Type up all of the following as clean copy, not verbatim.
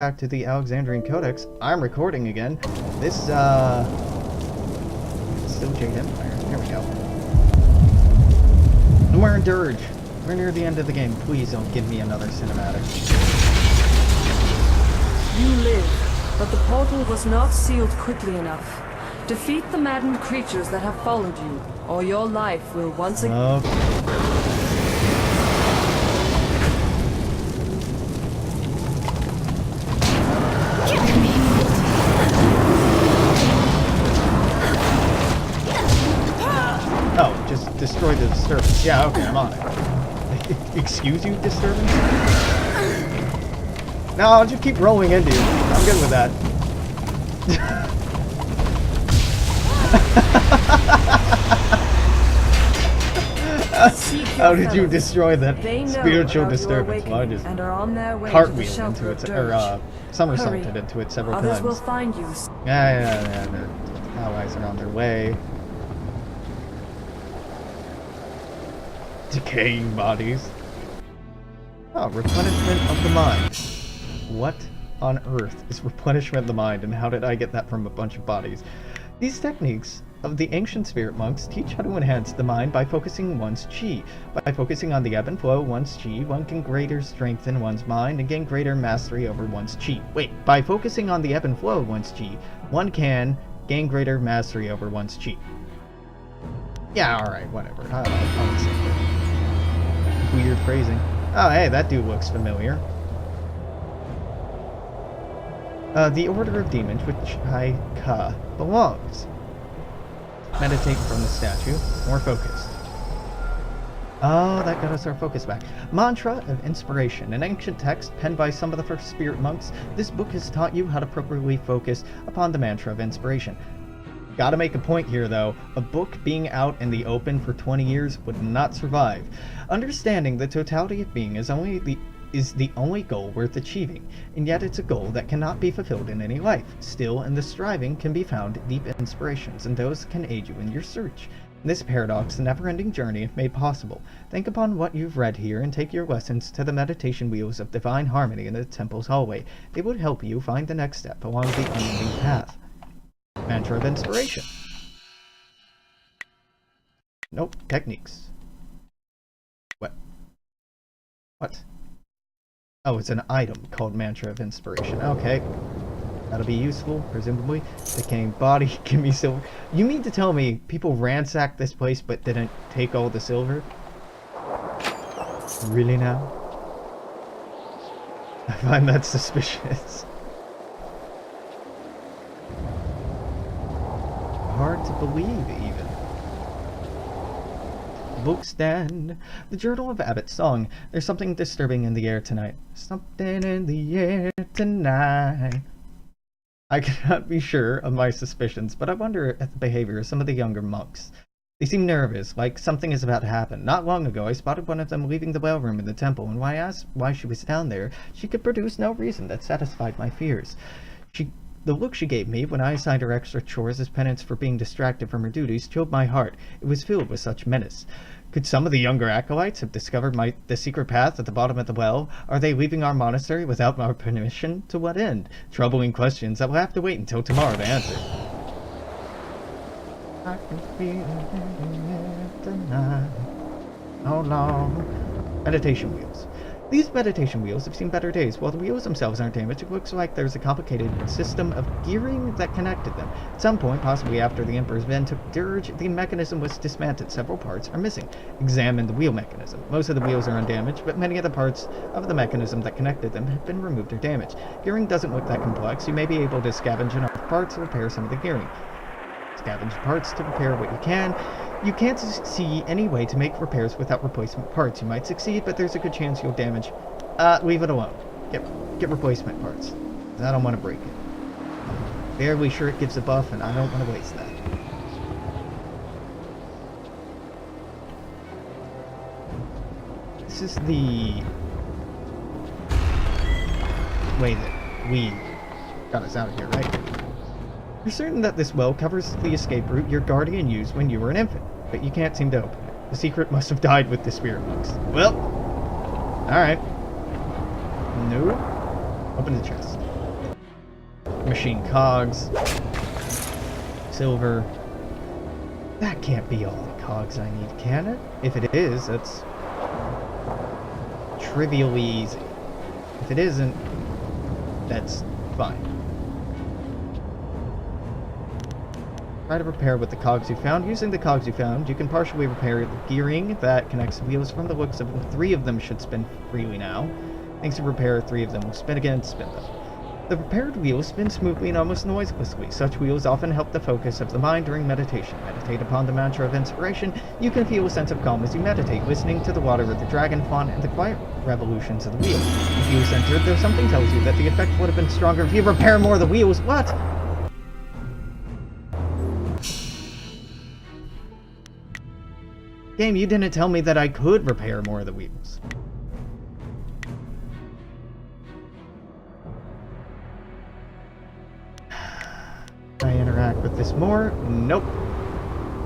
back to the Alexandrian Codex. I'm recording again. This, still Jade Empire. There we go. And we're in Dirge. We're near the end of the game. Please don't give me another cinematic. You live, but the portal was not sealed quickly enough. Defeat the maddened creatures that have followed you, or your life will once again... Oh, just destroy the disturbance. Yeah, okay, I'm on it. Excuse you, disturbance? No, I'll just keep rolling into you. I'm good with that. How did you destroy that spiritual disturbance? Well, I just cartwheeled into it, or somersaulted into it several times. Others will find you. Yeah, their allies are on their way. Decaying bodies. Oh, replenishment of the mind. What on earth is replenishment of the mind, and how did I get that from a bunch of bodies? These techniques of the ancient spirit monks teach how to enhance the mind by focusing one's chi. By focusing on the ebb and flow of one's chi, one can greater strengthen one's mind and gain greater mastery over one's chi. Wait, by focusing on the ebb and flow of one's chi, one can gain greater mastery over one's chi. Yeah, alright, whatever. I'll accept it. Weird phrasing. Oh, hey, that dude looks familiar. The Order of Demons, which Ka belongs. Meditate from the statue. More focused. Oh, that got us our focus back. Mantra of Inspiration. An ancient text penned by some of the first spirit monks. This book has taught you how to properly focus upon the Mantra of Inspiration. Gotta make a point here, though. A book being out in the open for 20 years would not survive. Understanding the totality of being is the only goal worth achieving, and yet it's a goal that cannot be fulfilled in any life. Still, in the striving can be found deep inspirations, and those can aid you in your search. This paradox, the never-ending journey, made possible. Think upon what you've read here and take your lessons to the meditation wheels of divine harmony in the temple's hallway. They would help you find the next step along the unending path. Mantra of Inspiration. Nope. Techniques. What? Oh, it's an item called Mantra of Inspiration. Okay. That'll be useful, presumably. Decaying body, give me silver. You mean to tell me people ransacked this place but didn't take all the silver? Really now? I find that suspicious. Hard to believe, even. Bookstand. The Journal of Abbot Song. There's something disturbing in the air tonight. Something in the air tonight. I cannot be sure of my suspicions, but I wonder at the behavior of some of the younger monks. They seem nervous, like something is about to happen. Not long ago, I spotted one of them leaving the well room in the temple, and when I asked why she was down there, she could produce no reason that satisfied my fears. The look she gave me when I assigned her extra chores as penance for being distracted from her duties chilled my heart. It was filled with such menace. Could some of the younger acolytes have discovered the secret path at the bottom of the well? Are they leaving our monastery without our permission? To what end? Troubling questions that will have to wait until tomorrow to answer. I can feel it tonight. How long? Meditation wheels. These meditation wheels have seen better days. While the wheels themselves aren't damaged, it looks like there's a complicated system of gearing that connected them. At some point, possibly after the Emperor's men took Dirge, the mechanism was dismantled. Several parts are missing. Examine the wheel mechanism. Most of the wheels are undamaged, but many of the parts of the mechanism that connected them have been removed or damaged. Gearing doesn't look that complex. You may be able to scavenge enough parts to repair some of the gearing. Scavenge parts to repair what you can. You can't see any way to make repairs without replacement parts. You might succeed, but there's a good chance you'll damage. Leave it alone. Get replacement parts. I don't want to break it. I'm fairly sure it gives a buff, and I don't want to waste that. This is the way that we got us out of here, right? You're certain that this well covers the escape route your guardian used when you were an infant, but you can't seem to open it. The secret must have died with the spirit monks. Well, alright. No. Open the chest. Machine cogs. Silver. That can't be all the cogs I need, can it? If it is, that's trivially easy. If it isn't, that's fine. Try to repair with the cogs you found. Using the cogs you found, you can partially repair the gearing that connects the wheels. From the looks of them, 3 of them should spin freely now. Thanks to repair, 3 of them will spin again, spin them. The repaired wheels spin smoothly and almost noiselessly. Such wheels often help the focus of the mind during meditation. Meditate upon the mantra of inspiration. You can feel a sense of calm as you meditate, listening to the water of the dragon font and the quiet revolutions of the wheel. If you centered, though something tells you that the effect would have been stronger if you repair more of the wheels. What? Game, you didn't tell me that I could repair more of the wheels. I interact with this more? Nope.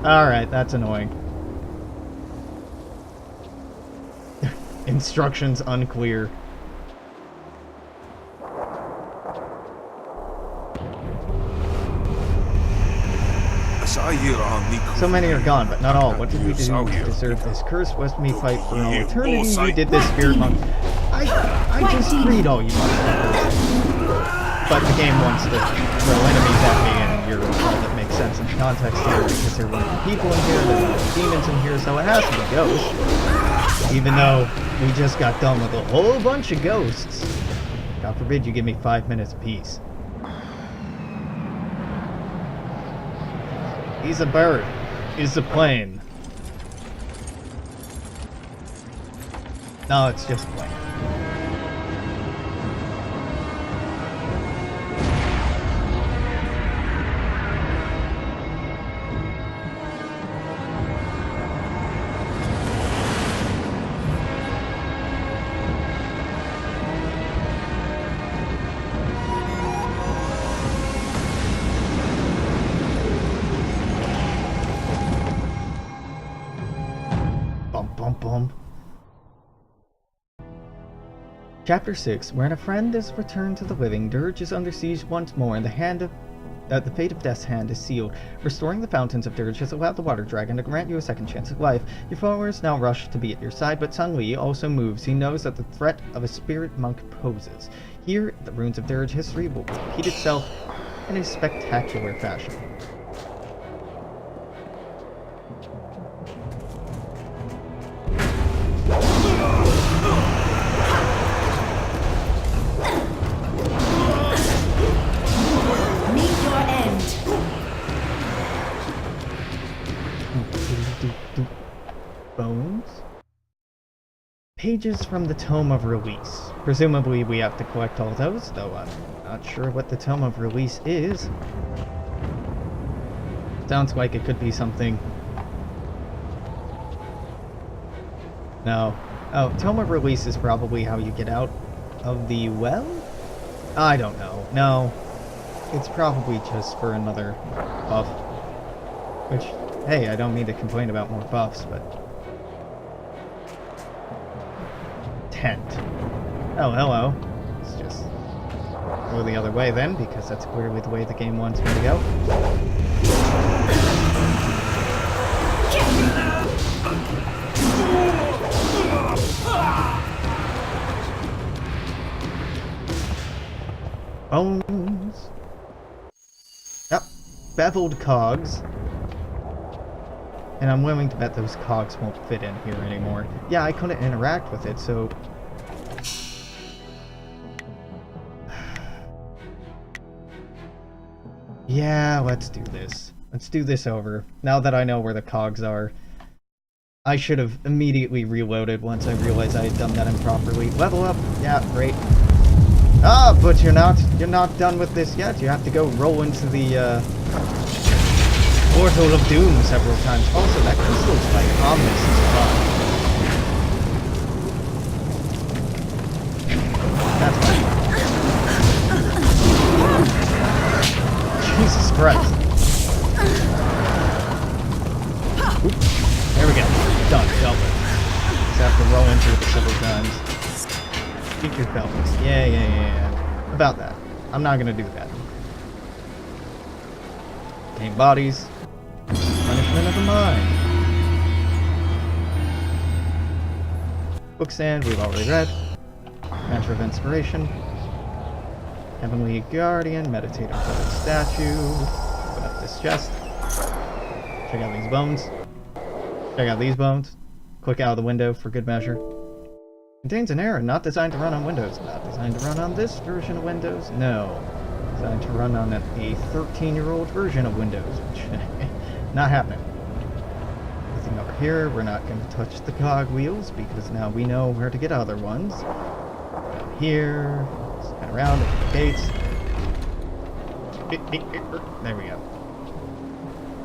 Alright, that's annoying. Instructions unclear. So many are gone, but not all. What did we do to deserve this curse? Must me fight for all eternity? We did this, spirit monk. I just read all you motherfuckers. But the game wants to throw enemies at me, and you're all that makes sense in context here, because there weren't people in here, there weren't demons in here, so it has to be ghosts. Even though we just got done with a whole bunch of ghosts. God forbid you give me 5 minutes apiece. He's a bird. He's a plane. No, it's just a plane. Chapter 6, wherein a friend is returned to the living, Dirge is under siege once more, and the fate of Death's hand is sealed. Restoring the fountains of Dirge has allowed the water dragon to grant you a second chance at life. Your followers now rush to be at your side, but Sung Li also moves. He knows that the threat of a spirit monk poses. Here, the ruins of Dirge history will repeat itself in a spectacular fashion. Bones? Pages from the Tome of Release. Presumably we have to collect all those, though I'm not sure what the Tome of Release is. Sounds like it could be something... No. Oh, Tome of Release is probably how you get out of the well? I don't know. No. It's probably just for another buff. Which, hey, I don't mean to complain about more buffs, but... Tent. Oh, hello. Let's just go the other way then, because that's clearly the way the game wants me to go. Bones. Yep. Beveled cogs. And I'm willing to bet those cogs won't fit in here anymore. Yeah, I couldn't interact with it, so... Yeah, let's do this. Let's do this over. Now that I know where the cogs are. I should have immediately reloaded once I realized I had done that improperly. Level up! Yeah, great. Ah, but you're not done with this yet. You have to go roll into the, Portal of Doom several times. Also, that crystal's like ominous as fuck. That's fine. Jesus Christ. Oop. There we go. Done. Dealt with. Just have to roll into it several times. Keep your pelvis. Yeah. About that. I'm not gonna do that. Decaying bodies. Punishment of the mind. Bookstand, we've already read. Mantra of Inspiration. Heavenly Guardian, Meditate on Gold Statue. Open up this chest. Check out these bones. Check out these bones. Click out of the window for good measure. Contains an error not designed to run on Windows. Not designed to run on this version of Windows. No. Designed to run on a 13-year-old version of Windows, which not happening. Nothing over here. We're not going to touch the cog wheels because now we know where to get other ones. Down here. Spin around at the gates. There we go.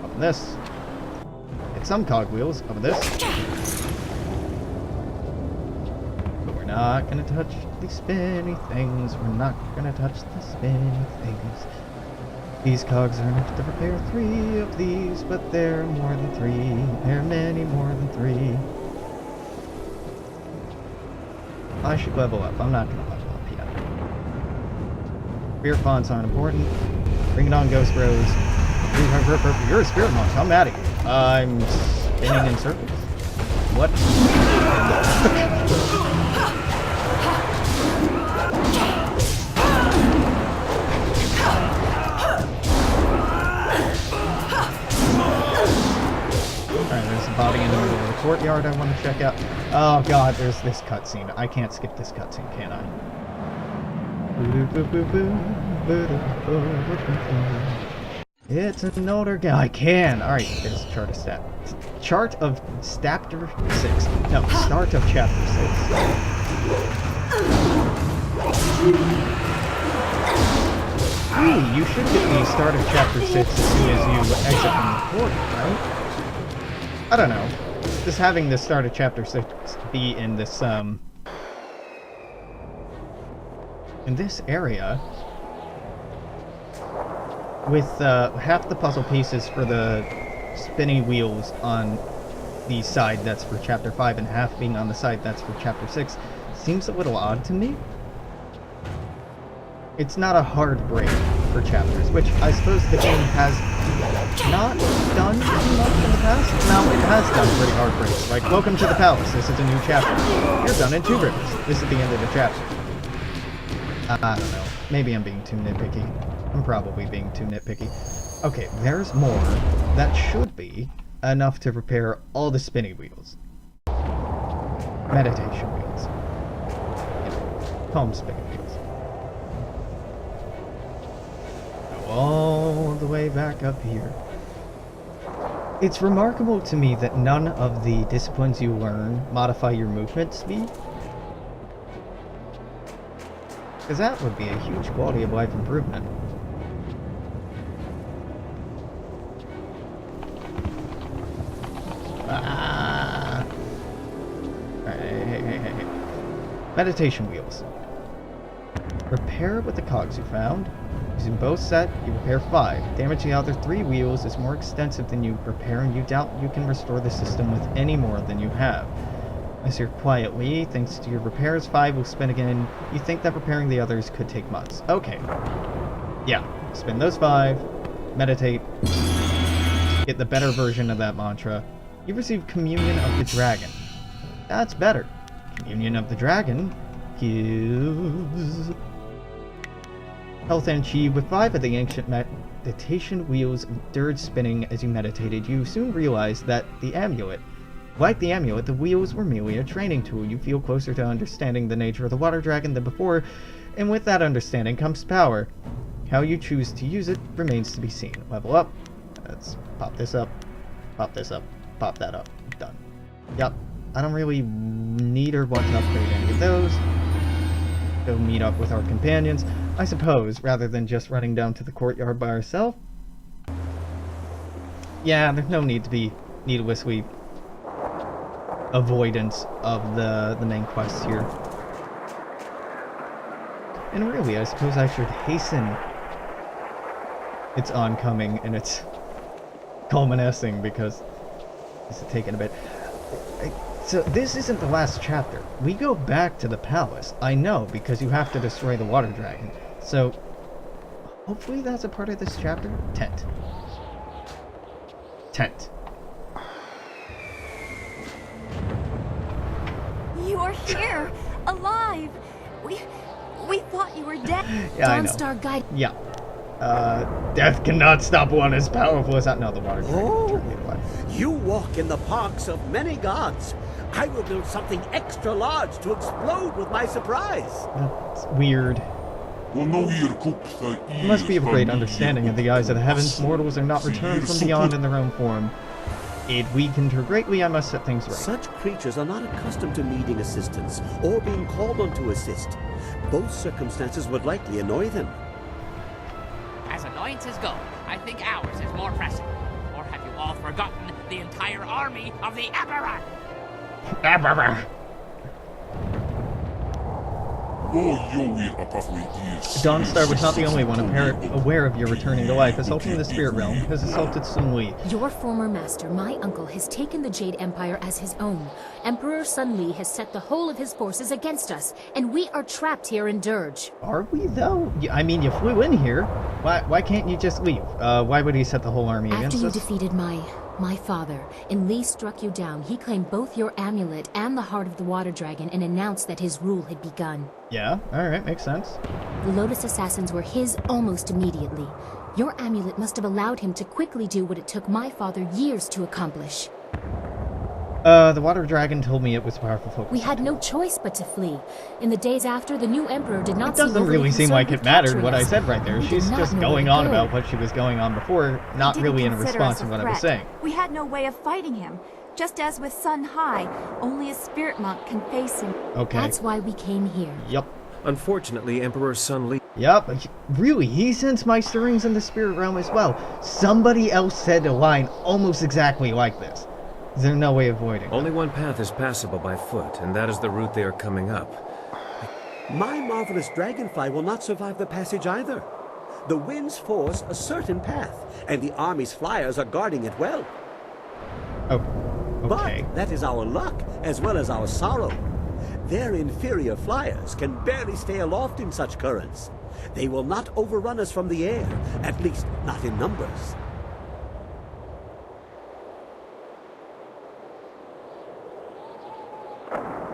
Open this. Get some cog wheels. Open this. But we're not going to touch the spinny things. We're not going to touch the spinny things. These cogs are enough to repair 3 of these, but they're more than 3. They're many more than 3. I should level up. I'm not going to level up yet. Spirit fonts aren't important. Bring it on, Ghost Rose. You're a spirit monk. I'm mad at you. I'm spinning in circles. What? Alright, there's a body in the middle of the courtyard I want to check out. Oh god, there's this cutscene. I can't skip this cutscene, can I? It's an older guy. I can! Alright, there's a chart of stat. Chart of chapter 6. No, start of chapter 6. Ooh, you should get the start of chapter 6 as soon as you exit from the portal, right? I don't know. Just having the start of chapter 6 be in this area with half the puzzle pieces for the spinning wheels on the side that's for chapter 5 and half being on the side that's for chapter 6 seems a little odd to me. It's not a hard break for chapters, which I suppose the game has not done too much in the past. No, it has done pretty hard breaks. Like, welcome to the palace, this is a new chapter. You're done in 2 rivers. This is the end of the chapter. I don't know. Maybe I'm being too nitpicky. I'm probably being too nitpicky. Okay, there's more. That should be enough to repair all the spinning wheels. Meditation wheels. You know, calm spinning wheels. All the way back up here. It's remarkable to me that none of the disciplines you learn modify your movement speed. Because that would be a huge quality of life improvement. Ah. Hey. Meditation wheels. Repair with the cogs you found. Using both set, you repair 5. Damaging the other 3 wheels is more extensive than you repair, and you doubt you can restore the system with any more than you have. As you're quietly, thanks to your repairs, 5 will spin again. You think that repairing the others could take months. Okay. Yeah. Spin those 5. Meditate. Get the better version of that mantra. You receive Communion of the Dragon. That's better. Communion of the Dragon gives health and chi. With 5 of the ancient meditation wheels endured spinning as you meditated, you soon realized that the amulet, the wheels were merely a training tool. You feel closer to understanding the nature of the water dragon than before, and with that understanding comes power. How you choose to use it remains to be seen. Level up. Let's pop this up, pop this up, pop that up. Done. Yep. I don't really need or want to upgrade any of those. Go meet up with our companions, I suppose, rather than just running down to the courtyard by ourselves. Yeah, there's no need to be needlessly avoidance of the main quest here. And really, I suppose I should hasten its oncoming and its culminating, because this is taking a bit. So this isn't the last chapter. We go back to the palace. I know, because you have to destroy the water dragon. So hopefully that's a part of this chapter. Tent. tent. You're here, alive. We thought you were dead. Yeah, I know. Dawnstar Guide. Yeah. Death cannot stop one as powerful as that. No, the water dragon turned me away. You walk in the parks of many gods. I will build something extra large to explode with my surprise. That's weird. You must be of great understanding in the eyes of the heavens. Mortals are not returned from beyond in their own form. It weakened her greatly. I must set things right. Such creatures are not accustomed to needing assistance or being called on to assist. Both circumstances would likely annoy them. As annoyances go, I think ours is more pressing. Or have you all forgotten the entire army of the Emperor? Dawnstar was not the only one aware of your returning to life. Assaulting the spirit realm has assaulted Sun Li. Your former master, my uncle, has taken the Jade Empire as his own. Emperor Sun Li has set the whole of his forces against us, and we are trapped here in Dirge. Are we, though? I mean, you flew in here. Why can't you just leave? Why would he set the whole army against us? After you defeated my father, and Li struck you down, he claimed both your amulet and the heart of the water dragon and announced that his rule had begun. Yeah, alright, makes sense. The Lotus Assassins were his almost immediately. Your amulet must have allowed him to quickly do what it took my father years to accomplish. The water dragon told me it was powerful focus. We had no choice but to flee. In the days after, the new emperor did not It doesn't really seem like it mattered what I said right there. We She's did not just know going where to on go. about what she was going on before, not He really in didn't a consider response us to a what I was threat. saying. We had no way of fighting him. Just as with Sun High, only a spirit monk can face him. Okay. That's why we came here. Yep. Unfortunately, Emperor Sun Li... Yep. Really, he sends my stirrings in the spirit realm as well. Somebody else said a line almost exactly like this. Is there no way of avoiding Only it? one path is passable by foot, and that is the route they are coming up. My marvelous dragonfly will not survive the passage either. The winds force a certain path, and the army's flyers are guarding it well. Oh, okay. But that is our luck, as well as our sorrow. Their inferior flyers can barely stay aloft in such currents. They will not overrun us from the air, at least not in numbers.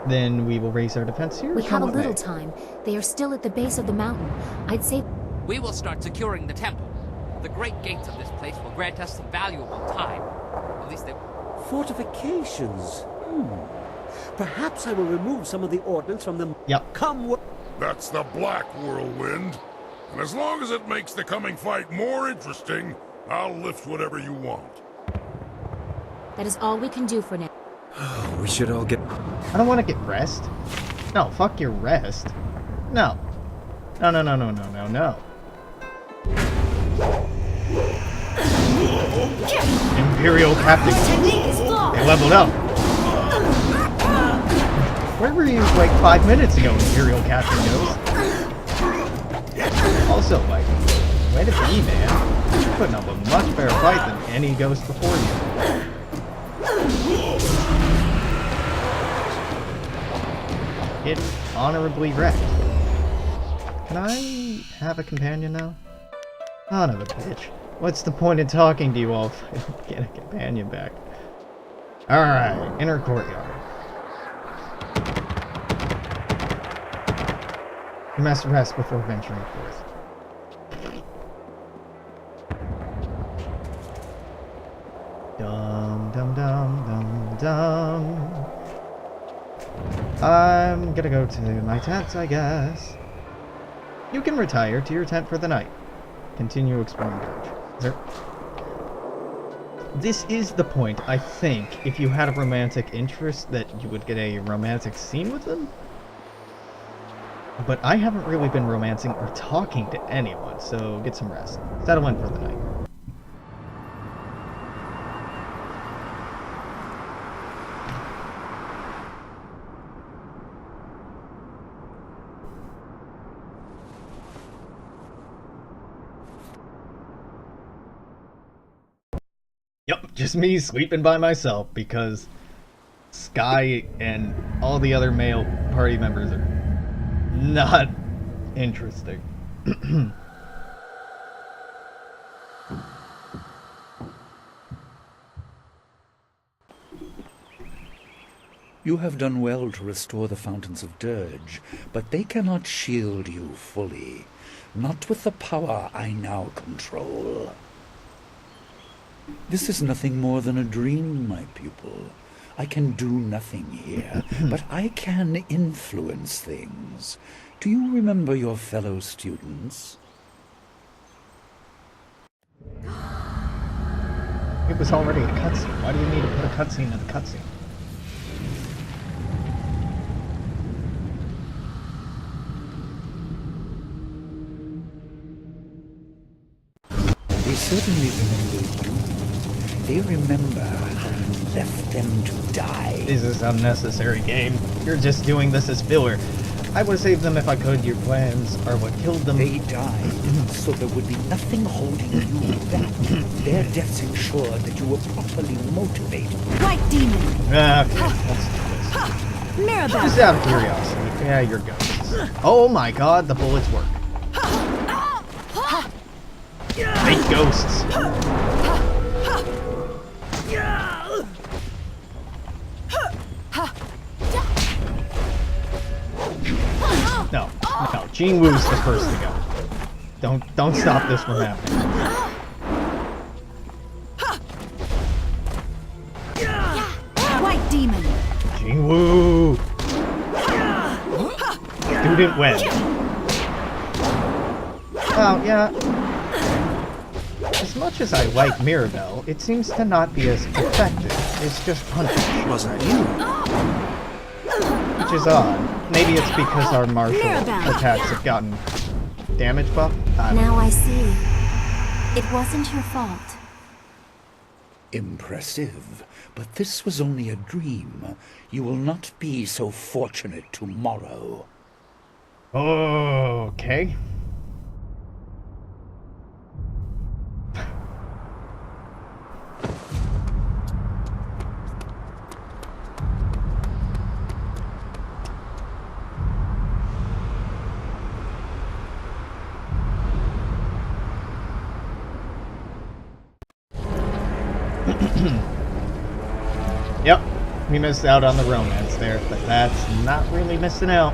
Then we will raise our defense here. We have a Come what little may. time. They are still at the base of the mountain. I'd say We will start securing the temple. The great gates of this place will grant us some valuable time. At least they... Fortifications. Perhaps I will remove some of the ordnance from them. Yep. Come. That's the Black Whirlwind. And as long as it makes the coming fight more interesting, I'll lift whatever you want. that is all we can do for now. We should all get... I don't want to get rest. No, fuck your rest. No. No, no, no, no, no, no, no. Imperial Captain. They leveled up. Where were you like 5 minutes ago, Imperial Captain Ghost? Also, like, way to be, man. You're putting up a much better fight than any ghost before you. It honorably wrecked. Can I have a companion now? Son of a bitch. What's the point in talking to you all if I don't get a companion back? Alright, inner courtyard. You must rest before venturing forth. Dum dum dum dum dum. I'm gonna go to my tent, I guess. You can retire to your tent for the night. Continue exploring Dirge. This is the point, I think, if you had a romantic interest, that you would get a romantic scene with them. But I haven't really been romancing or talking to anyone, so get some rest. Settle in for the night. Yep, just me sleeping by myself because Sky and all the other male party members are not interesting. You have done well to restore the Fountains of Dirge, but they cannot shield you fully. Not with the power I now control. This is nothing more than a dream, my pupil. I can do nothing here, but I can influence things. Do you remember your fellow students? It was already a cutscene. Why do you need to put a cutscene in the cutscene? They certainly remember you. They remember how you left them to die. This is unnecessary, game. You're just doing this as filler. I would have saved them if I could. Your plans are what killed them. They died, so there would be nothing holding you back. Their deaths ensured that you were properly motivated. White demon! Okay, let's do this. Mirabelle! Just out of curiosity. Yeah, you're ghosts. Oh my god, the bullets work. Fake ghosts. No, no. Jean Wu's the first to go. Don't stop this from happening. White demon! Jean Wu. Student win. Well, yeah. As much as I like Mirabelle, it seems to not be as effective. It's just punish. Wasn't you? Which is odd. Maybe it's because our martial attacks have gotten damage buff? Now I see. It wasn't your fault. Impressive, but this was only a dream. You will not be so fortunate tomorrow. Okay. Yep, we missed out on the romance there, but that's not really missing out.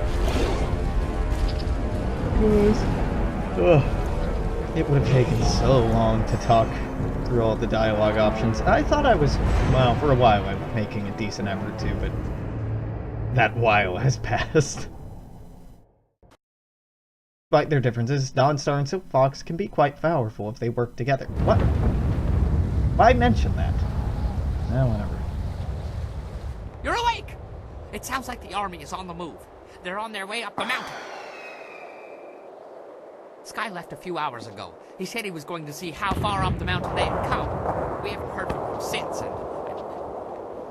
Ugh. It would have taken so long to talk through all the dialogue options. I thought I was, well, for a while I'm making a decent effort to, but that while has passed. Despite their differences, Dawnstar and Silk Fox can be quite powerful if they work together. What? Why mention that? Well, whatever. You're awake! It sounds like the army is on the move. They're on their way up the mountain. Sky left a few hours ago. He said he was going to see how far up the mountain they had come. We haven't heard from him since, and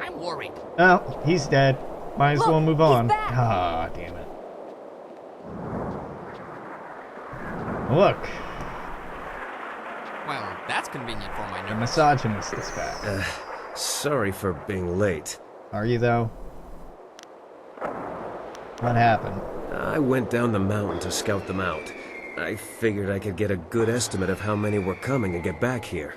I'm worried. Well, he's dead. Might as well move on. back. Ah, damn it. Look, Well, that's convenient for my the nerves. misogynist is back. Sorry for being late. Are you, though? What happened? I went down the mountain to scout them out. I figured I could get a good estimate of how many were coming and get back here.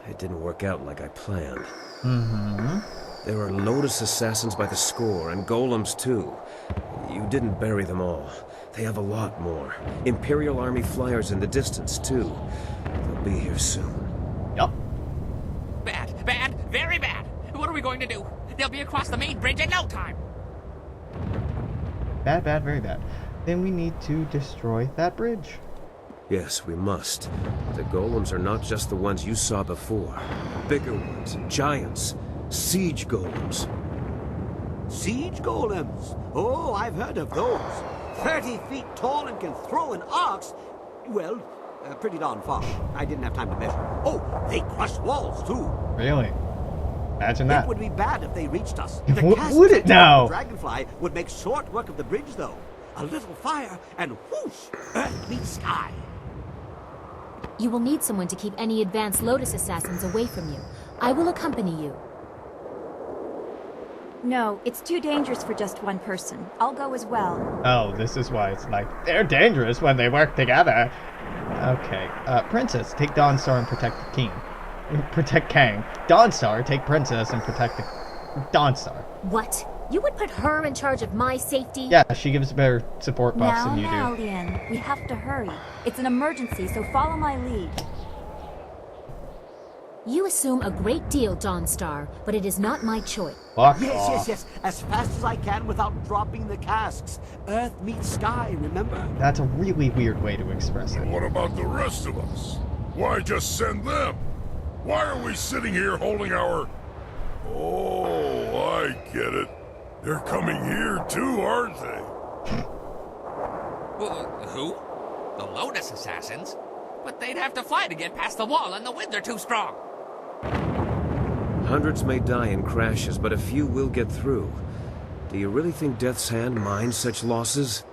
It didn't work out like I planned. Mm-hmm. There were Lotus assassins by the score, and golems too. You didn't bury them all. They have a lot more. Imperial Army flyers in the distance, too. They'll be here soon. Yup. Bad, bad, very bad. What are we going to do? They'll be across the main bridge in no time. Bad, bad, very bad. Then we need to destroy that bridge. Yes, we must. The golems are not just the ones you saw before. Bigger ones, giants, siege golems. Siege golems? Oh, I've heard of those. 30 feet tall and can throw an axe. Well, pretty darn far. I didn't have time to measure. Oh, they crush walls, too. Really? Imagine that. It would be bad if they reached us. Would it now? The dragonfly would make short work of the bridge, though. A little fire, and whoosh, earth meets sky. You will need someone to keep any advanced Lotus assassins away from you. I will accompany you. No, it's too dangerous for just one person. I'll go as well. Oh, this is why it's like, they're dangerous when they work together. Okay. Princess, take Dawnstar and protect the king. Protect Kang. Dawnstar, take Princess and protect the Dawnstar. What? You would put her in charge of my safety? Yeah, she gives better support buffs Now, than you now, do. Lien, we have to hurry. It's an emergency, so follow my lead. You assume a great deal, Dawnstar, but it is not my choice. Fuck Yes, off. yes, yes. As fast as I can without dropping the casks. Earth meets sky, remember? That's a really weird way to express it. What about the rest of us? Why just send them? Why are we sitting here holding our... Oh, I get it. They're coming here too, aren't they? Who? The Lotus Assassins? But they'd have to fly to get past the wall, and the winds are too strong. Hundreds may die in crashes, but a few will get through. Do you really think Death's Hand minds such losses?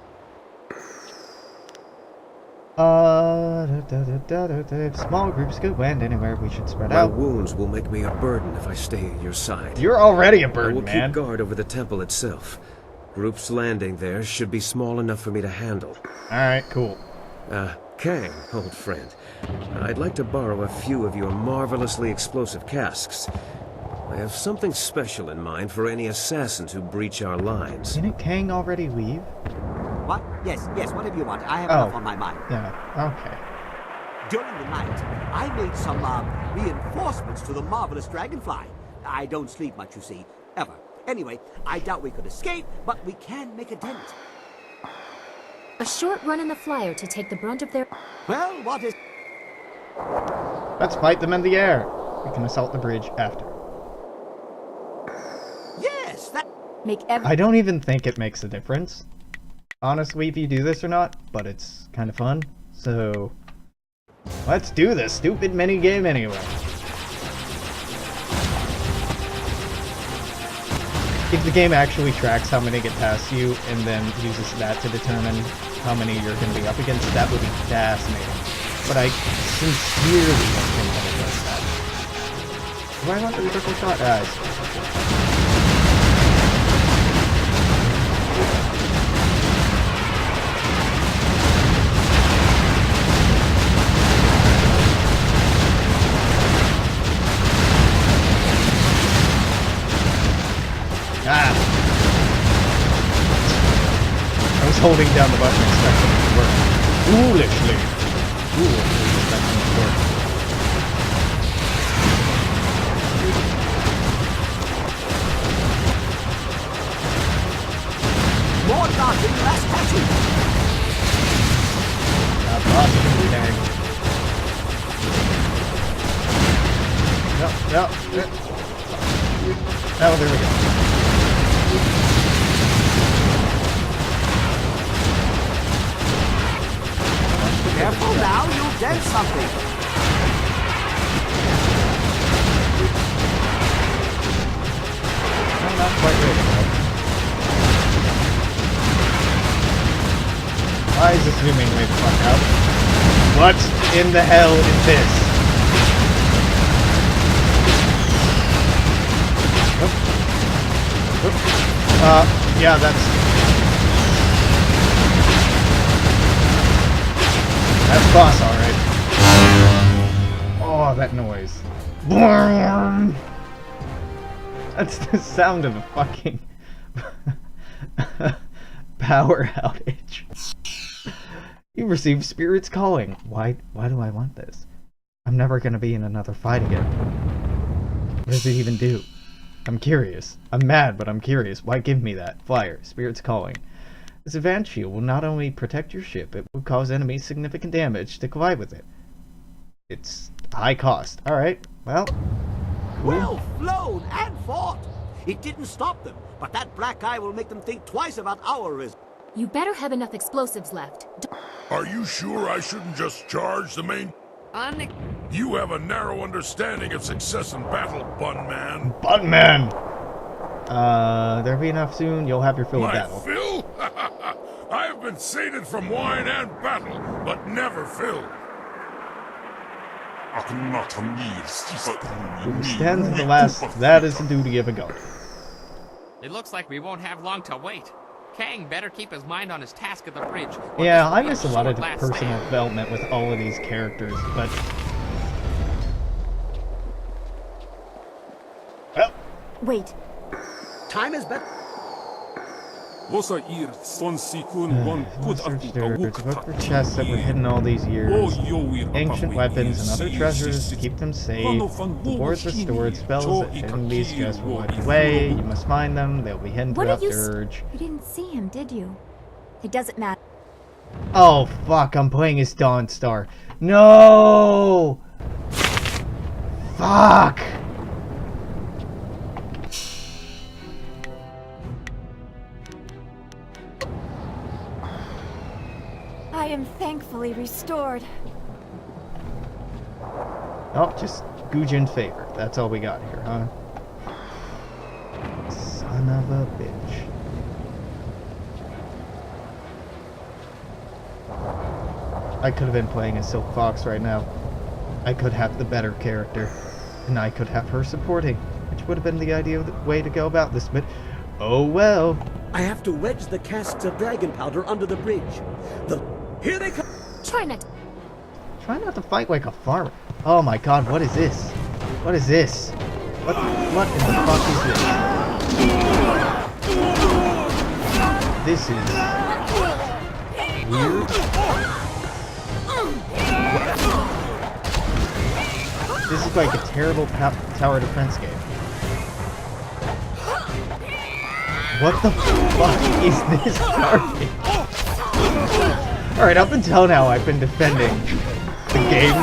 Small groups could win anywhere. We should spread My out. wounds will make me a burden if I stay at your side. You're already a I burden, will man. keep guard over the temple itself. Groups landing there should be small enough for me to handle. Alright, cool. Kang, old friend, I'd like to borrow a few of your marvelously explosive casks. I have something special in mind for any assassins who breach our lines. Didn't Kang already leave? What? Yes, yes, whatever you want. I have Oh. enough on my mind. Yeah, okay. During the night, I made some reinforcements to the marvelous dragonfly. I don't sleep much, you see, ever. Anyway, I doubt we could escape, but we can make a dent. A short run in the flyer to take the brunt of their... Well, what is... Let's fight them in the air. We can assault the bridge after. Yes, that... Make every... I don't even think it makes a difference, honestly, if you do this or not, but it's kind of fun, so... Let's do this stupid minigame anyway. If the game actually tracks how many get past you, and then uses that to determine how many you're going to be up against, that would be fascinating. But I sincerely don't think that it does that. Do I want the triple shot? I was holding down the button expecting it to work. Foolishly expecting it to work. More dodging, less catching. Not possible, dang. Yep. Oh, there we go. Careful now, you'll dent something. No, not quite ready, though. Why is this zooming way the fuck out? What in the hell is this? Yeah, that's boss, alright. Oh, that noise. That's the sound of a fucking power outage. You received Spirit's Calling. Why do I want this? I'm never gonna be in another fight again. What does it even do? I'm curious. I'm mad, but I'm curious. Why give me that? Flyer, Spirit's Calling. This advanced shield will not only protect your ship, it will cause enemies significant damage to collide with it. It's high cost. Alright, well. Well flown and fought. It didn't stop them, but that black eye will make them think twice about our risk. You better have enough explosives left. Are you sure I shouldn't just charge the main... You have a narrow understanding of success in battle, Bunman. Bunman! There'll be enough soon. You'll have your fill of My battle. fill? I have been sated from wine and battle, but never filled. Who stands at the last, that is the duty of a guard. It looks like we won't have long to wait. Kang better keep his mind on his task at the bridge. or Yeah, this will I be miss a lot of short-last personal stand. development with all of these characters, but... Well, Wait. Time is better. Search dirt, look for chests that were hidden all these years, ancient weapons and other treasures to keep them safe. The boards restored, spells that hidden these chests were wiped away. You must find them, they'll be hidden throughout Dirge. You didn't see him, did you? It doesn't matter. Oh fuck, I'm playing as Dawnstar. No! Fuck! I am thankfully restored. Oh, just Gujin favor. That's all we got here, huh? Son of a bitch. I could have been playing as Silk Fox right now. I could have the better character. And I could have her supporting, which would have been the ideal way to go about this, but oh well. I have to wedge the casks of dragon powder under the bridge. Here they come! Try not. Try not to fight like a farmer. Oh my god, what is this? What is this? What in the fuck is this? This is weird. This is like a terrible tower defense game. What the fuck is this garbage? Alright, up until now I've been defending the game.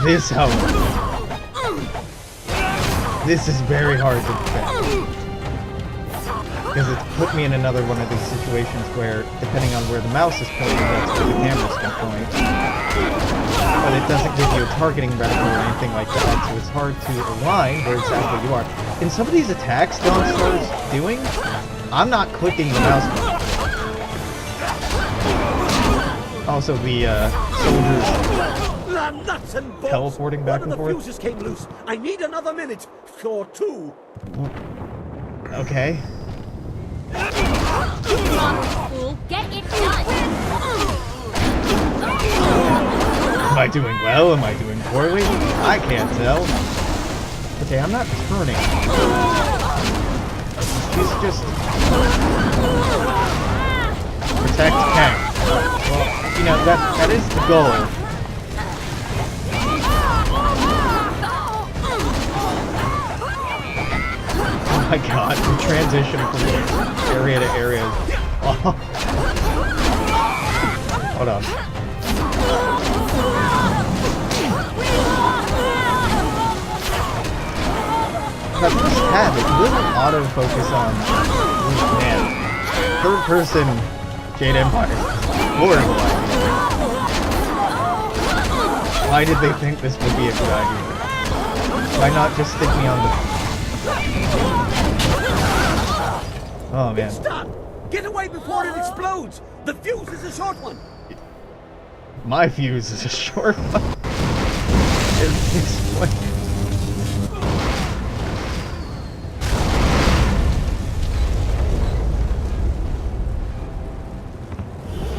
This however. This is very hard to defend. Because it's put me in another one of these situations where, depending on where the mouse is pointing, that's where the camera's going to point. But it doesn't give you a targeting reticle or anything like that, so it's hard to align where exactly you are. In some of these attacks Dawnstar's doing, I'm not clicking the mouse button. Also, the soldiers teleporting back and forth. One of the fuses came loose. I need another minute or two. Okay. Come on, fool, get it done. Am I doing well? Am I doing poorly? I can't tell. Okay, I'm not turning. He's just protect tank. Well, you know, that is the goal. Oh my god, we transition from area to area. Oh. Hold on. But this tab, it will autofocus on... Man. Third person Jade Empire. Horrible idea. Why did they think this would be a good idea? Why not just stick me on the... Oh man. It's done! Get away before it explodes! The fuse is a short one! My fuse is a short one.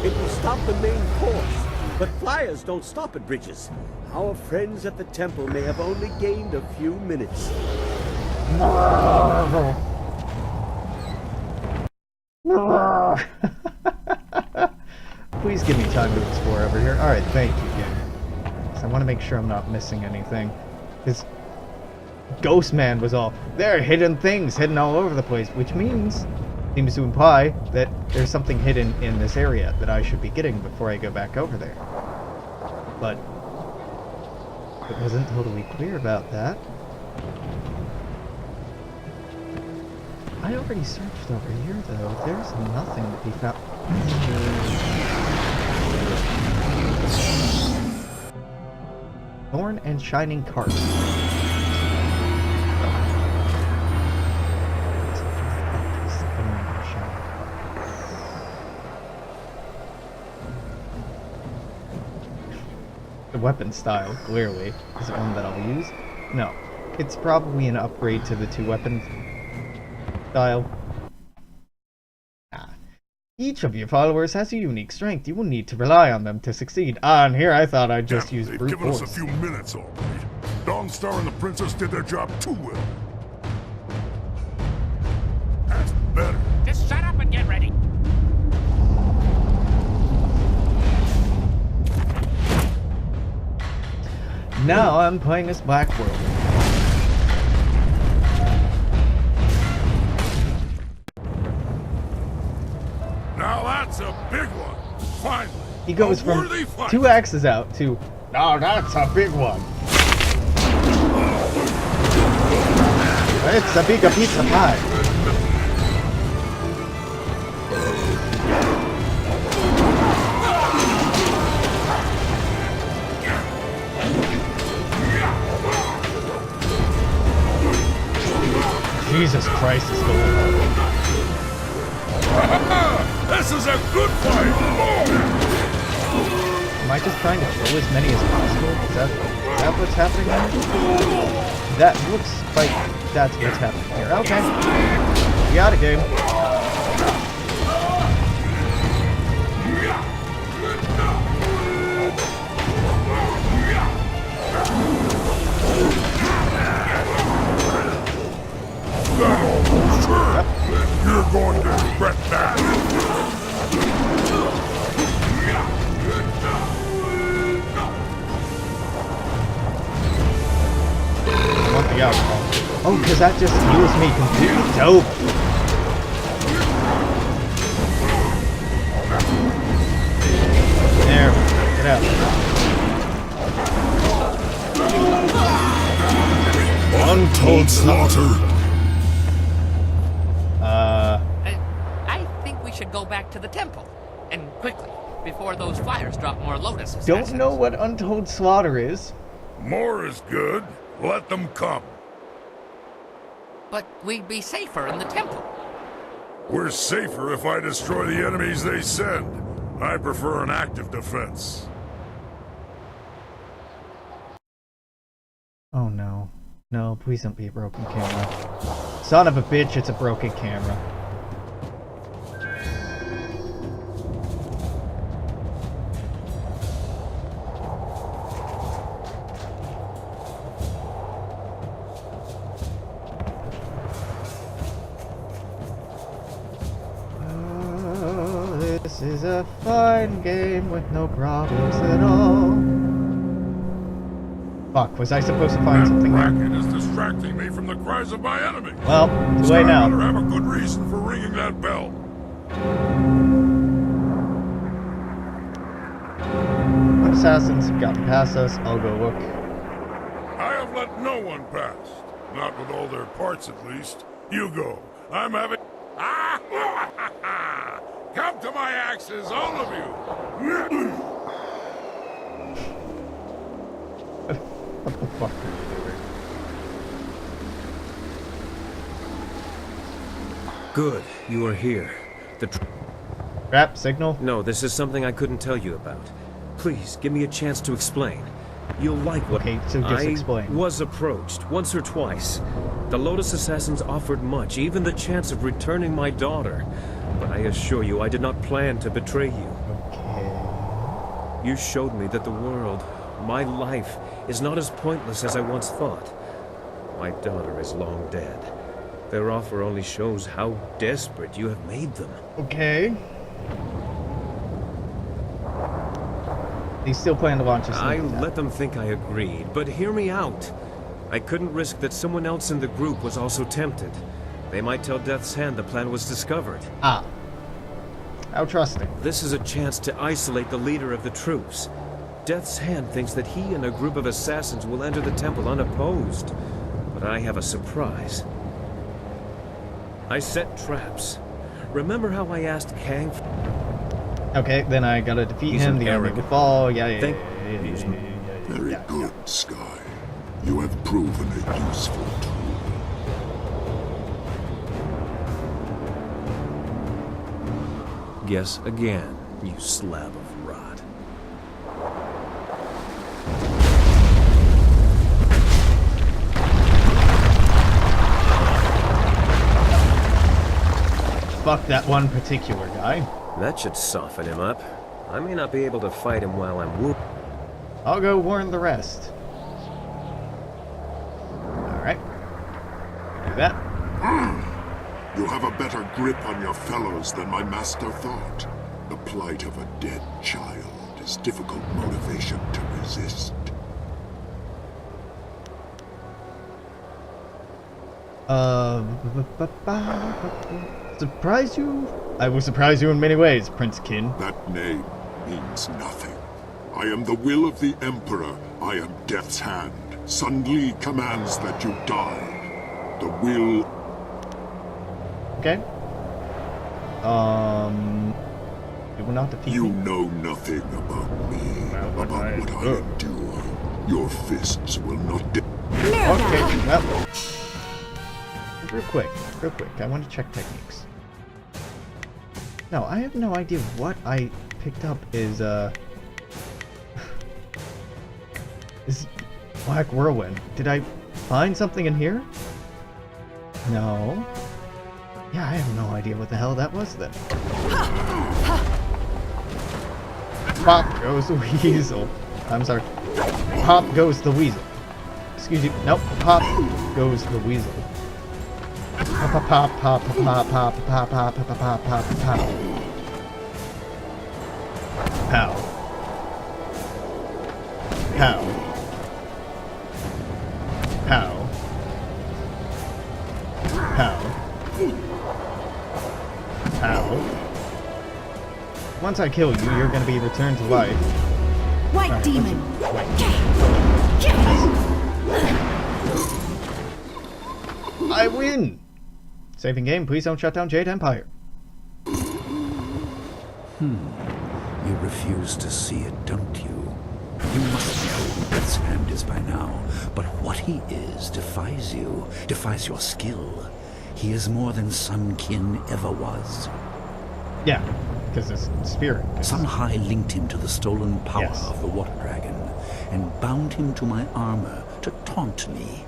It will stop the main course, but flyers don't stop at bridges. Our friends at the temple may have only gained a few minutes. Please give me time to explore over here. Alright, thank you, game. I want to make sure I'm not missing anything. Because Ghost Man was all, there are hidden things hidden all over the place, which seems to imply that there's something hidden in this area that I should be getting before I go back over there. But it wasn't totally clear about that. I already searched over here, though. There's nothing to be found. Thorn and Shining Cart. The weapon style, clearly, is one that I'll use. No, it's probably an upgrade to the two weapon style. Each of your followers has a unique strength. You will need to rely on them to succeed. And here I thought I'd just use brute They've given force. us a few minutes already. Dawnstar and the princess did their job too well. on, get ready. Now I'm playing as Black World. Now that's a big one. Finally. He goes a from worthy fight. 2 axes out to, "No, that's a big one." It's a bigger pizza pie. Jesus Christ, is going on. This is a good fight. Am I just trying to kill as many as possible? Is that what's happening here? That looks like that's what's happening here. Okay. We got it, game. That almost hurt. You're going to regret that. I want the alcohol. Oh, because that just heals me completely. Dope. There. Get out. Untold slaughter. I think we should go back to the temple. And quickly, before those flyers drop more Lotus assassins. Don't know what Untold Slaughter is. More is good. Let them come. But we'd be safer in the temple. We're safer if I destroy the enemies they send. I prefer an active defense. Oh no. No, please don't be a broken camera. Son of a bitch, it's a broken camera. This is a fine game with no problems at all. Fuck, was I supposed to find something there? Racket is distracting me from the cries of my enemy. Well, too late now. I better have a good reason for ringing that bell. When assassins have gotten past us, I'll go look. I have let no one pass. Not with all their parts, at least. You go. I'm having... Come to my axes, all of you! What the fuck? Good, you are here. Trap signal? No, this is something I couldn't tell you about. Please, give me a chance to explain. You'll like what Okay, so just explain. I was approached once or twice. The Lotus Assassins offered much, even the chance of returning my daughter. But I assure you, I did not plan to betray you. Okay. You showed me that the world, my life, is not as pointless as I once thought. My daughter is long dead. Their offer only shows how desperate you have made them. Okay. They still plan to launch a sneak I attack. let them think I agreed, but hear me out. I couldn't risk that someone else in the group was also tempted. They might tell Death's Hand the plan was discovered. Ah. How trusting. This is a chance to isolate the leader of the troops. Death's Hand thinks that he and a group of assassins will enter the temple unopposed. But I have a surprise. I set traps. Remember how I asked Kang? Okay, then I gotta defeat He's him. an The enemy will arrogant- fall. Yeah. Very good, Sky. You have proven a useful tool. Guess again, you slab of rot. Fuck that one particular guy. That should soften him up. I may not be able to fight him while I'm wounded. I'll go warn the rest. Alright. Do that. You have a better grip on your fellows than my master thought. The plight of a dead child is difficult motivation to resist. Surprise you? I will surprise you in many ways, Prince Kin. That name means nothing. I am the will of the Emperor. I am Death's Hand. Sun Li commands that you die. The will... Okay. It will not defeat You me. know nothing about me, about what I endure. Your fists will not... Okay, well... Real quick, I want to check techniques. No, I have no idea what I picked up is Black Whirlwind. Did I find something in here? No. Yeah, I have no idea what the hell that was then. Pop goes the weasel. I'm sorry. Pop goes the weasel. Excuse you. Nope. Pop goes the weasel. Pop pop pop pop pop pop pop pop pop pop pop pop. Pow. Pow. Pow. Pow. Pow. Once I kill you, you're gonna be returned to life. White Right, demon! I win! Saving game, please don't shut down Jade Empire. You refuse to see it, don't you? You must know who Death's Hand is by now, but what he is defies you, defies your skill. He is more than Sun Kin ever was. Yeah, because it's spirit. Sun Hai linked him to the stolen power Yes. of the Water Dragon, and bound him to my armor to taunt me.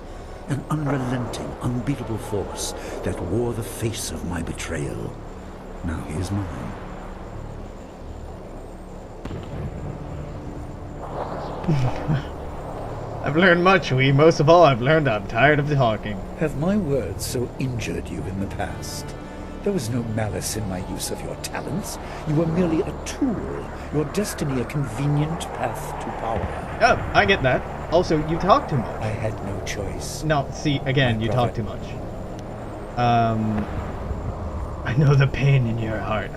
An unrelenting, unbeatable force that wore the face of my betrayal. Now he is mine. I've learned much, Wee. Most of all, I've learned I'm tired of talking. Have my words so injured you in the past? There was no malice in my use of your talents. You were merely a tool, your destiny a convenient path to power. Oh, I get that. Also, you talk too much. I had no choice. No, see, again, My you brother. talk too much. I know the pain in your heart.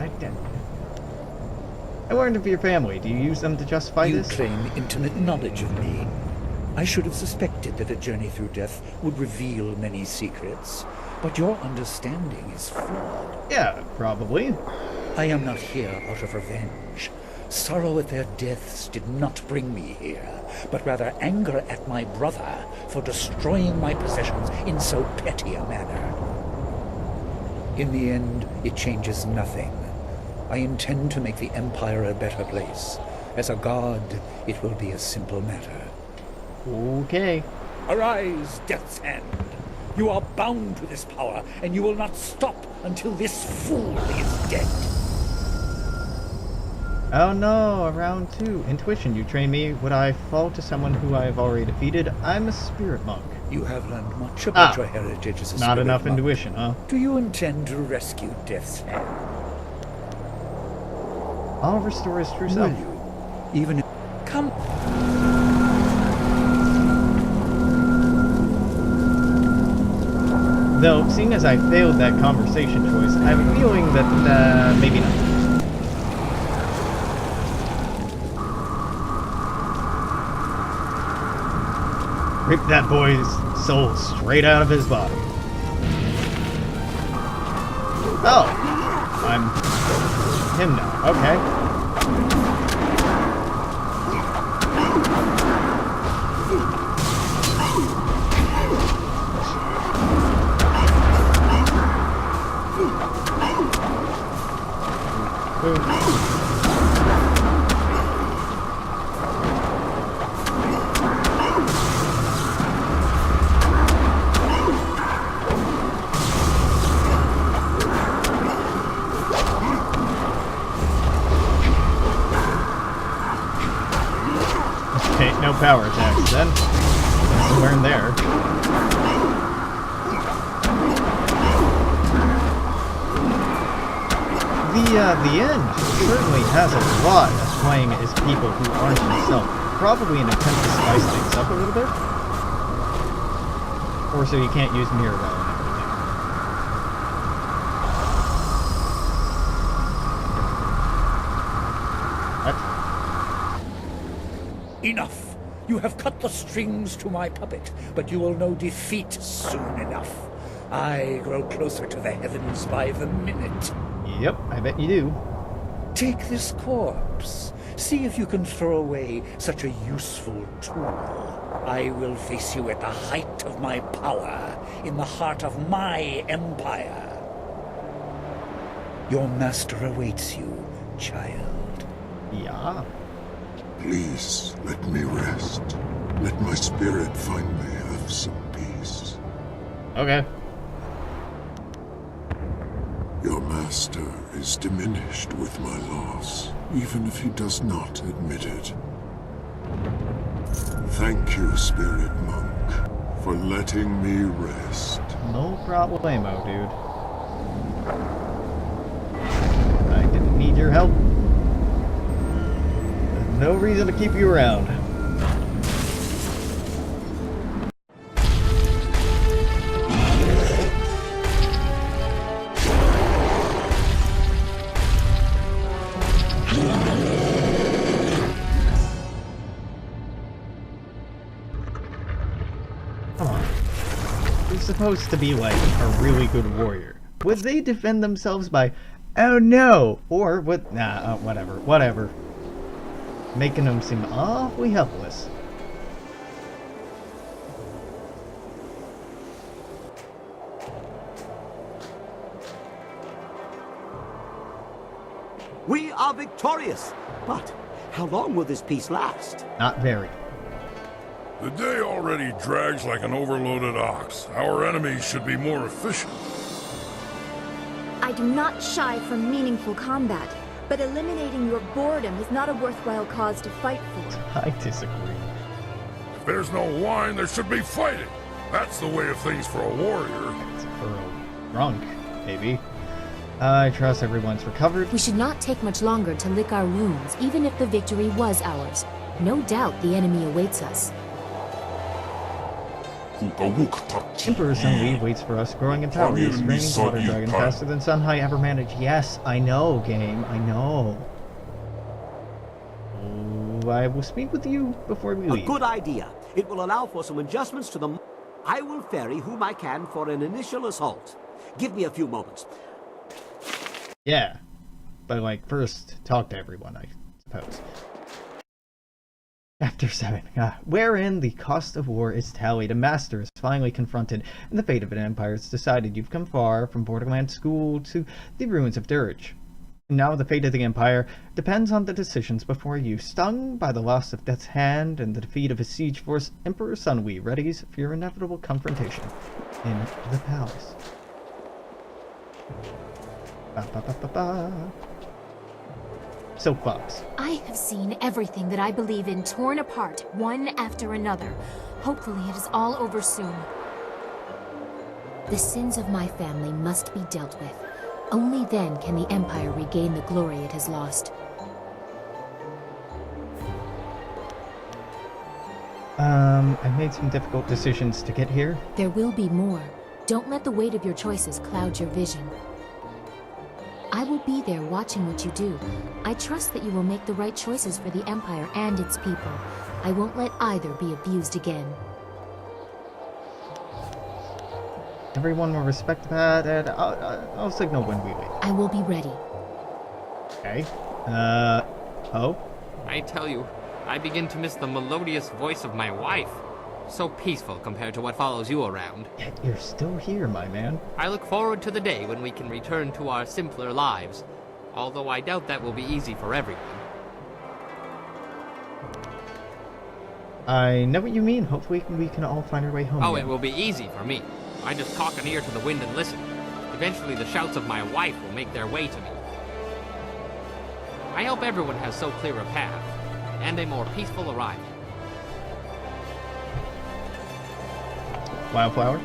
I learned of your family. Do you use them to justify You this? claim intimate knowledge of me. I should have suspected that a journey through death would reveal many secrets, but your understanding is flawed. Yeah, probably. I am not here out of revenge. Sorrow at their deaths did not bring me here, but rather anger at my brother for destroying my possessions in so petty a manner. In the end, it changes nothing. I intend to make the Empire a better place. As a god, it will be a simple matter. Okay. Arise, Death's Hand! You are bound to this power, and you will not stop until this fool is dead. Oh no, round 2. Intuition. You train me. Would I fall to someone who I have already defeated? I'm a spirit monk. You have learned much about Ah, your heritage as a Not spirit enough monk. intuition, huh? Do you intend to rescue Death's Hand? I'll restore his true Will self. you? Even if... Come... Though, seeing as I failed that conversation choice, I have a feeling that, maybe not. Rip that boy's soul straight out of his body. Oh! I'm him now. Okay. Okay, no power attacks then. Let's learn there. The end certainly has a lot of playing as people who aren't himself. Probably an attempt to spice things up a little bit. Or so you can't use Mirror and everything. What? Enough! You have cut the strings to my puppet, but you will know defeat soon enough. I grow closer to the heavens by the minute. Yep, I bet you do. Take this corpse. See if you can throw away such a useful tool. I will face you at the height of my power, in the heart of my empire. Your master awaits you, child. Yeah. Please, let me rest. Let my spirit finally have some peace. Okay. Your master is diminished with my loss, even if he does not admit it. Thank you, Spirit Monk, for letting me rest. No problemo, dude. I didn't need your help. There's no reason to keep you around. Come on. You're supposed to be like a really good warrior. Would they defend themselves by, oh no, or what? Nah, whatever. Making them seem awfully helpless. We are victorious. But how long will this peace last? Not very. The day already drags like an overloaded ox. Our enemies should be more efficient. I do not shy from meaningful combat, but eliminating your boredom is not a worthwhile cause to fight for. I disagree. If there's no wine, there should be fighting. That's the way of things for a warrior. It's for a drunk, maybe. I trust everyone's recovered. We should not take much longer to lick our wounds, even if the victory was ours. No doubt the enemy awaits us. Emperor Sunli waits for us, growing in power. He is raining water dragon faster than Sunhai ever managed. Yes, I know, game. I know. Oh, I will speak with you before we leave. A good idea. It will allow for some adjustments to the... I will ferry whom I can for an initial assault. Give me a few moments. Yeah. But, like, first, talk to everyone, I suppose. Chapter 7, wherein the cost of war is tallied, a master is finally confronted, and the fate of an empire is decided. You've come far, from Borderland School to the ruins of Dirge. And now the fate of the empire depends on the decisions before you. Stung by the loss of Death's Hand and the defeat of his siege force, Emperor Sunwi readies for your inevitable confrontation in the palace. Soapbox. I have seen everything that I believe in torn apart, one after another. Hopefully it is all over soon. The sins of my family must be dealt with. Only then can the Empire regain the glory it has lost. I made some difficult decisions to get here. There will be more. Don't let the weight of your choices cloud your vision. I will be there watching what you do. I trust that you will make the right choices for the Empire and its people. I won't let either be abused again. Everyone will respect that, and I'll signal when we leave. I will be ready. Okay. Oh? I tell you, I begin to miss the melodious voice of my wife. So peaceful compared to what follows you around. Yet you're still here, my man. I look forward to the day when we can return to our simpler lives, although I doubt that will be easy for everyone. I know what you mean. Hopefully we can all find our way home. Oh, again. it will be easy for me. I just cock an ear to the wind and listen. Eventually the shouts of my wife will make their way to me. I hope everyone has so clear a path, and a more peaceful arrival. Wildflower?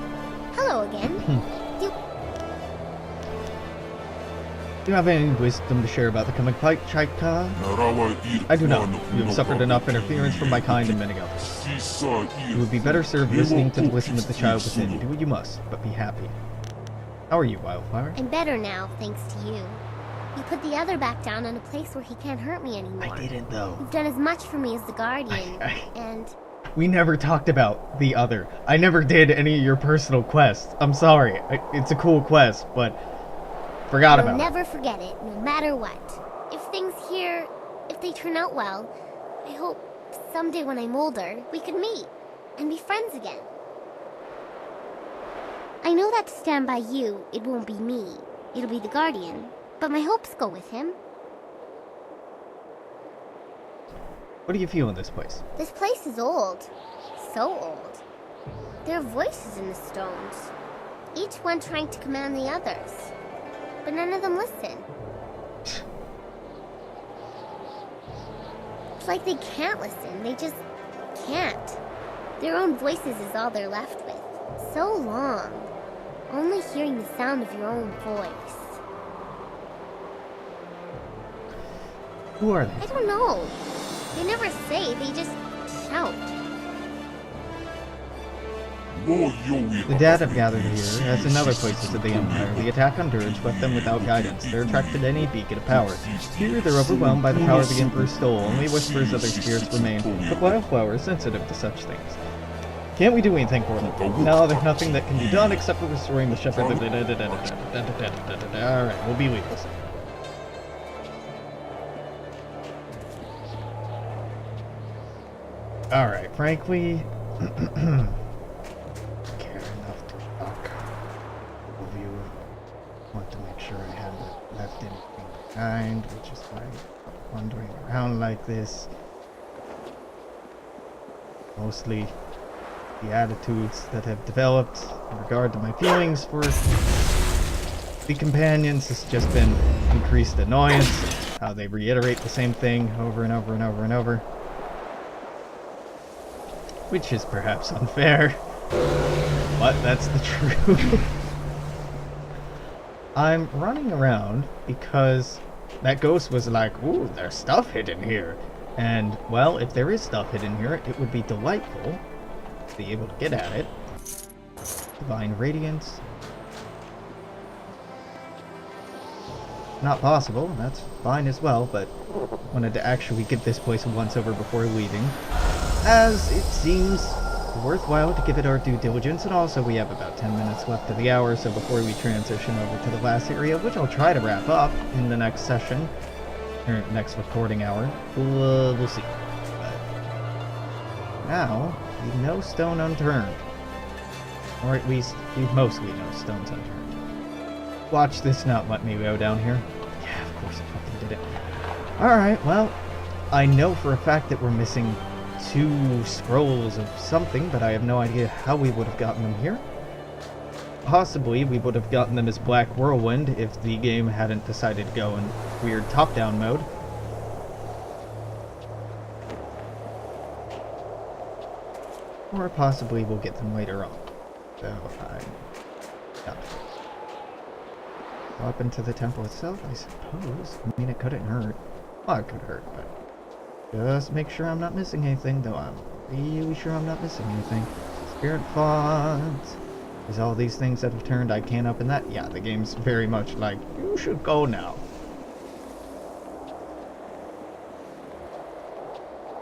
Hello again. Do you have any wisdom to share about the coming fight, Chaika? I do not. You have suffered enough interference from my kind and many others. You would be better served listening to the wisdom of the child within. Do what you must, but be happy. How are you, Wildflower? I'm better now, thanks to you. You put the other back down in a place where he can't hurt me anymore. I didn't, though. You've done as much for me as the Guardian, and... We never talked about the other. I never did any of your personal quests. I'm sorry. It's a cool quest, but forgot about it. I'll never forget it, no matter what. If things here, if they turn out well, I hope someday when I'm older, we could meet and be friends again. I know that to stand by you, it won't be me. It'll be the Guardian, but my hopes go with him. What do you feel in this place? This place is old. So old. There are voices in the stones. Each one trying to command the others. But none of them listen. It's like they can't listen. They just can't. Their own voices is all they're left with. So long. Only hearing the sound of your own voice. Who are they? I don't know. They never say, they just shout. The dead have gathered here, as in other places of the Empire. The attack on Dirge left them without guidance. They're attracted to any beacon of power. Here, they're overwhelmed by the power the Emperor stole. Only whispers of their spirits remain, but Wildflower is sensitive to such things. Can't we do anything for them? No, there's nothing that can be done except for restoring the shepherd. Alright, we'll be leaving. Alright, frankly, care enough to talk with you. Want to make sure I haven't left anything behind, which is why I'm wandering around like this. Mostly the attitudes that have developed in regard to my feelings for the companions has just been increased annoyance, how they reiterate the same thing over and over and over and over. Which is perhaps unfair, but that's the truth. I'm running around because that ghost was like, ooh, there's stuff hidden here. And, well, if there is stuff hidden here, it would be delightful to be able to get at it. Divine Radiance. Not possible, that's fine as well, but wanted to actually get this place a once over before leaving, as it seems worthwhile to give it our due diligence, and also we have about 10 minutes left of the hour, so before we transition over to the last area, which I'll try to wrap up in the next session, or next recording hour, we'll see. But now, leave no stone unturned. Or at least, leave mostly no stones unturned. Watch this not let me go down here. Yeah, of course I fucking did it. Alright, well, I know for a fact that we're missing 2 scrolls of something, but I have no idea how we would have gotten them here. Possibly we would have gotten them as Black Whirlwind if the game hadn't decided to go in weird top-down mode. Or possibly we'll get them later on. So, yeah. Up into the temple itself, I suppose. I mean, it couldn't hurt. Well, it could hurt, but just make sure I'm not missing anything, though I'm really sure I'm not missing anything. Spirit Fonts. There's all these things that have turned. I can't open that. Yeah, the game's very much like, you should go now.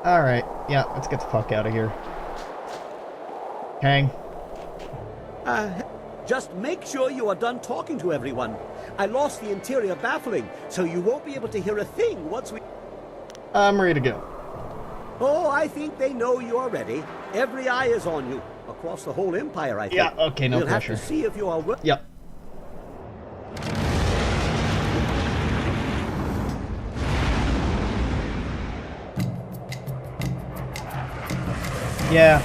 Alright, yeah, let's get the fuck out of here. Kang. Just make sure you are done talking to everyone. I lost the interior baffling, so you won't be able to hear a thing once we... I'm ready to go. Oh, I think they know you are ready. Every eye is on you. Across the whole Empire, I think. Yeah, okay, no We'll pressure. have to see if you are... Yep. Yeah,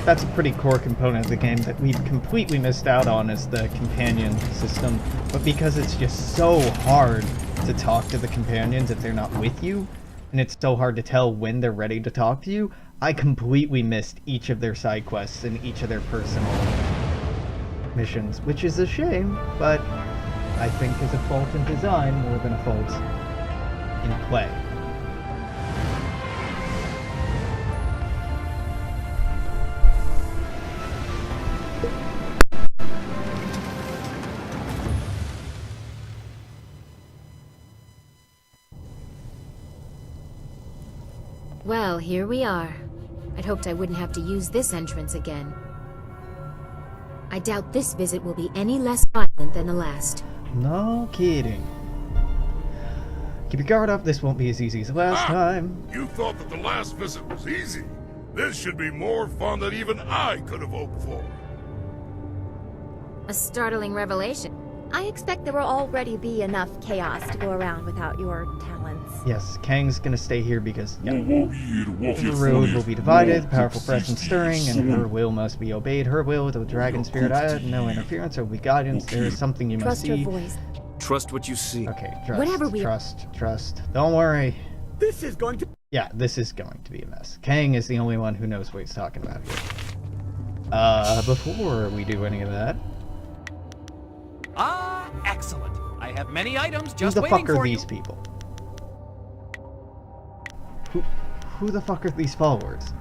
that's a pretty core component of the game that we've completely missed out on, is the companion system. But because it's just so hard to talk to the companions if they're not with you, and it's so hard to tell when they're ready to talk to you, I completely missed each of their side quests and each of their personal missions, which is a shame, but I think is a fault in design more than a fault in play. Well, here we are. I'd hoped I wouldn't have to use this entrance again. I doubt this visit will be any less violent than the last. No kidding. Keep your guard up, this won't be as easy as the last time. You thought that the last visit was easy. This should be more fun than even I could have hoped for. A startling revelation. I expect there will already be enough chaos to go around without your talents. Yes, Kang's gonna stay here because Oh, the road will be divided, powerful presence stirring, and her will must be obeyed. Her will with the dragon spirit. I had no interference, there will be guidance. There is something you must Trust her see. voice. Trust what you see. Okay, trust. Whatever we- Trust. Don't worry. This is going to... Yeah, this is going to be a mess. Kang is the only one who knows what he's talking about here. Before we do any of that, Ah, excellent. I have many items who just the waiting fuck are for these you. people? Who the fuck are these followers?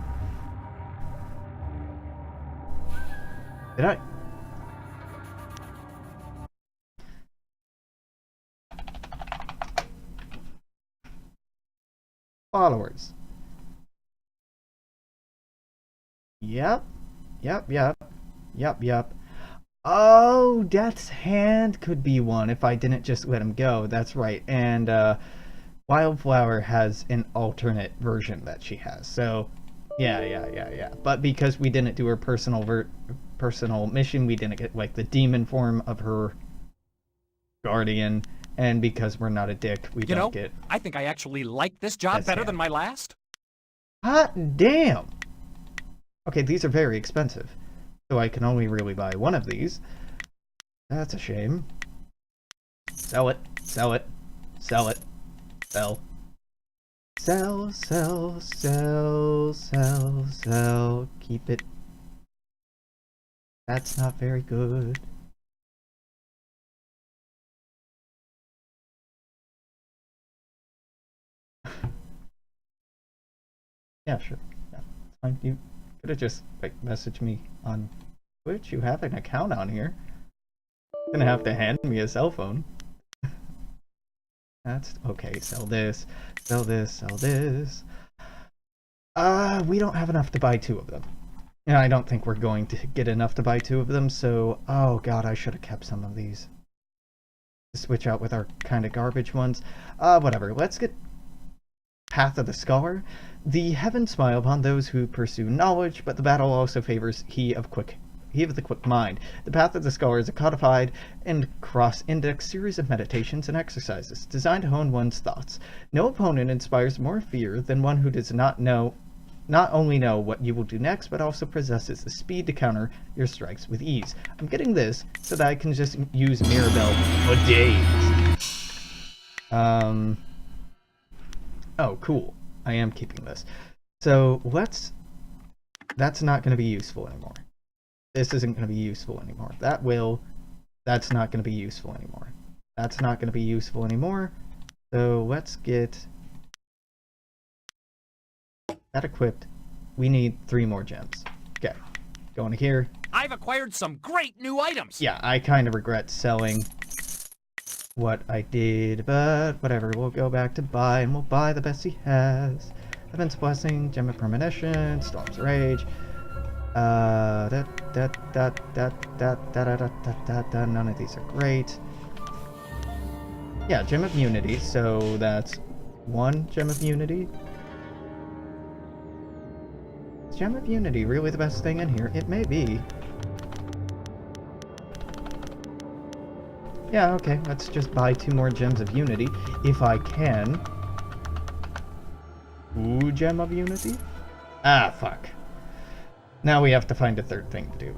Did I? Followers. Yep. Oh, Death's Hand could be one if I didn't just let him go. That's right. And Wildflower has an alternate version that she has. So, yeah. But because we didn't do her personal mission, we didn't get like the demon form of her guardian, and because we're not a dick, we don't get. I think I actually like this job That's better it. than my last. Hot damn! Okay, these are very expensive, so I can only really buy one of these. That's a shame. Sell it. Sell. Keep it. That's not very good. Yeah, sure. Yeah, it's fine. You could have just like messaged me on Twitch. You have an account on here. Gonna have to hand me a cell phone. That's okay. Sell this. We don't have enough to buy 2 of them. And I don't think we're going to get enough to buy 2 of them, so... Oh god, I should have kept some of these. To switch out with our kind of garbage ones. Whatever. Let's get... Path of the Scholar. The heavens smile upon those who pursue knowledge, but the battle also favors he of the quick mind. The Path of the Scholar is a codified and cross-index series of meditations and exercises designed to hone one's thoughts. No opponent inspires more fear than one who does not only know what you will do next, but also possesses the speed to counter your strikes with ease. I'm getting this so that I can just use Mirabelle for days. Oh, cool. I am keeping this. So, that's not going to be useful anymore. This isn't going to be useful anymore. That's not going to be useful anymore. That's not going to be useful anymore. So, let's get that equipped. We need 3 more gems. Okay. Going to here. I've acquired some great new items. Yeah, I kind of regret selling what I did, but whatever. We'll go back to buy, and we'll buy the best he has. Heaven's Blessing, Gem of Premonition, Storm's Rage. None of these are great. Yeah, Gem of Unity, so that's 1 Gem of Unity. Is Gem of Unity really the best thing in here? It may be. Yeah, okay, let's just buy 2 more Gems of Unity, if I can. Ooh, Gem of Unity? Ah, fuck. Now we have to find a 3rd thing to do.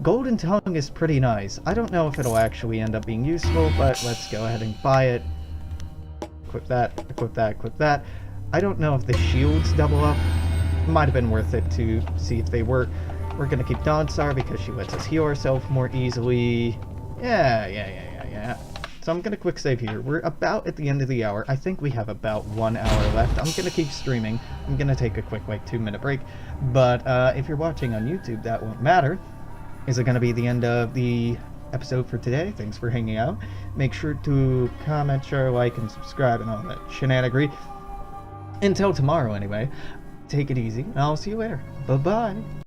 Golden Tongue is pretty nice. I don't know if it'll actually end up being useful, but let's go ahead and buy it. Equip that. I don't know if the shields double up. Might have been worth it to see if they work. We're gonna keep Dawnstar because she lets us heal ourselves more easily. Yeah. So I'm gonna quick save here. We're about at the end of the hour. I think we have about 1 hour left. I'm gonna keep streaming. I'm gonna take a quick, 2-minute break. But if you're watching on YouTube, that won't matter. Is it gonna be the end of the episode for today? Thanks for hanging out. Make sure to comment, share, like, and subscribe and all that shenanigans. Until tomorrow, anyway. Take it easy, and I'll see you later. Bye-bye.